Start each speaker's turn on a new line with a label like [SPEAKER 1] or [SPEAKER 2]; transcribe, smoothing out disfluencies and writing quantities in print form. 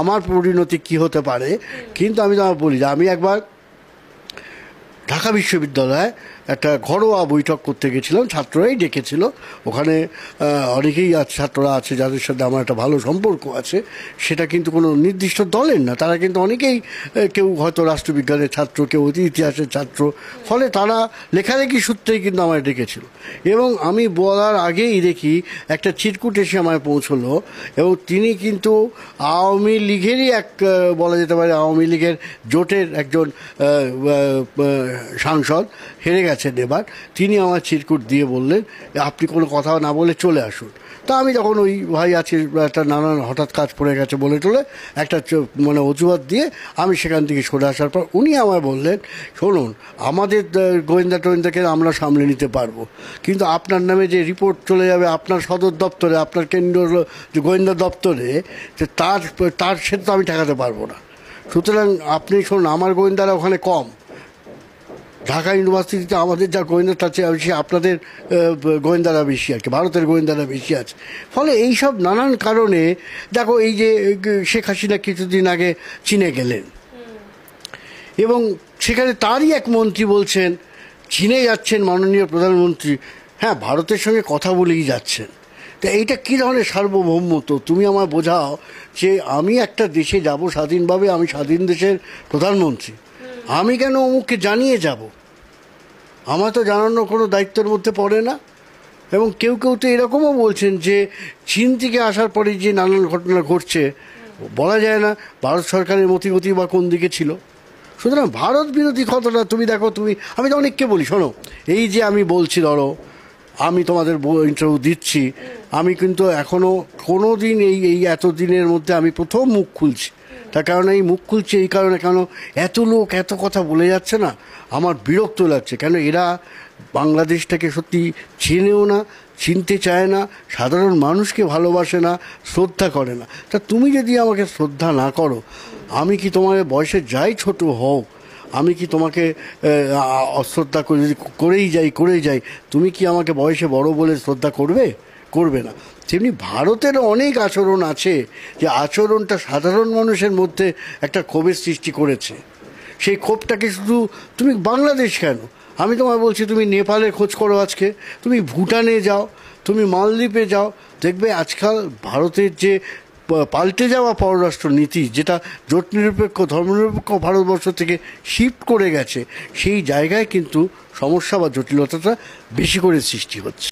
[SPEAKER 1] আমার পরিণতি কী হতে পারে। কিন্তু আমি তোমার বলি যে আমি একবার ঢাকা বিশ্ববিদ্যালয়ে একটা ঘরোয়া বৈঠক করতে গেছিলাম, ছাত্ররাই ডেকেছিল। ওখানে অনেকেই ছাত্ররা আছে যাদের সাথে আমার একটা ভালো সম্পর্ক আছে। সেটা কিন্তু কোনো নির্দিষ্ট দলের না, তারা কিন্তু অনেকেই, কেউ হয়তো রাষ্ট্রবিজ্ঞানের ছাত্র, কেউ ইতিহাসের ছাত্র, ফলে তারা লেখালেখি সূত্রেই কিন্তু আমায় ডেকেছিল। এবং আমি বলার আগেই দেখি একটা চিরকুট এসে আমায় পৌঁছলো, এবং তিনি কিন্তু আওয়ামী লীগেরই বলা যেতে পারে আওয়ামী লীগের জোটের একজন সাংসদ, হেরে গেছেন এবার। তিনি আমার চিরকুট দিয়ে বললেন আপনি কোনো কথা না বলে চলে আসুন। তা আমি যখন ওই ভাই আছে একটা নানান হঠাৎ কাজ পড়ে গেছে বলে টলে একটা মানে অজুহাত দিয়ে আমি সেখান থেকে সরে আসার পর উনি আমায় বললেন, শুনুন আমাদের গোয়েন্দাকে আমরা সামলে নিতে পারবো, কিন্তু আপনার নামে যে রিপোর্ট চলে যাবে আপনার সদর দপ্তরে, আপনার কেন্দ্রীয় যে গোয়েন্দা দপ্তরে, যে তার সেটা তো আমি ঠেকাতে পারবো না। সুতরাং আপনি শুনুন, আমার গোয়েন্দারা ওখানে কম, ঢাকা ইউনিভার্সিটিতে আমাদের যা গোয়েন্দা তার চেয়ে বেশি আপনাদের গোয়েন্দারা বেশি আর কি, ভারতের গোয়েন্দারা বেশি আছে। ফলে এইসব নানান কারণে দেখো, এই যে শেখ হাসিনা কিছুদিন আগে চীনে গেলেন, এবং সেখানে তারই এক মন্ত্রী বলছেন চীনে যাচ্ছেন মাননীয় প্রধানমন্ত্রী, হ্যাঁ ভারতের সঙ্গে কথা বলেই যাচ্ছেন। তা এইটা কী ধরনের সার্বভৌমত্ব? তুমি আমায় বোঝাও যে আমি একটা দেশে যাব স্বাধীনভাবে, আমি স্বাধীন দেশের প্রধানমন্ত্রী, আমি কেন অমুককে জানিয়ে যাব? আমার তো জানানোর কোনো দায়িত্বের মধ্যে পড়ে না। এবং কেউ কেউ তো এরকমও বলছেন যে চীন থেকে আসার পরে যে নানান ঘটনা ঘটছে, বলা যায় না ভারত সরকারের মতিগতি বা কোন দিকে ছিল। সুতরাং ভারত বিরোধী কথাটা তুমি দেখো, আমি তো অনেককে বলি, শোনো এই যে আমি বলছি, ধরো আমি তোমাদের ইন্টারভিউ দিচ্ছি, আমি কিন্তু এখনও কোনো দিন এই এত দিনের মধ্যে আমি প্রথম মুখ খুলছি। তার কারণে এই মুখ খুলছে এই কারণে, কেন এত লোক এত কথা বলে যাচ্ছে না, আমার বিরক্ত লাগছে। কেন এরা বাংলাদেশটাকে সত্যি চেনেও না, চিনতে চায় না, সাধারণ মানুষকে ভালোবাসে না, শ্রদ্ধা করে না। তা তুমি যদি আমাকে শ্রদ্ধা না করো, আমি কি তোমার বয়সে যাই ছোট হও, আমি কি তোমাকে অশ্রদ্ধা করে যদি করেই যাই, তুমি কি আমাকে বয়সে বড় বলে শ্রদ্ধা করবে না। তেমনি ভারতেরও অনেক আচরণ আছে, যে আচরণটা সাধারণ মানুষের মধ্যে একটা ক্ষোভের সৃষ্টি করেছে। সেই ক্ষোভটাকে শুধু তুমি বাংলাদেশ কেন, আমি তোমায় বলছি তুমি নেপালের খোঁজ করো, আজকে তুমি ভুটানে যাও, তুমি মালদ্বীপে যাও, দেখবে আজকাল ভারতের যে পাল্টে যাওয়া পররাষ্ট্র নীতি, যেটা জোট নিরপেক্ষ ধর্মনিরপেক্ষ ভারতবর্ষ থেকে শিফট করে গেছে, সেই জায়গায় কিন্তু সমস্যা বা জটিলতাটা বেশি করে সৃষ্টি হচ্ছে।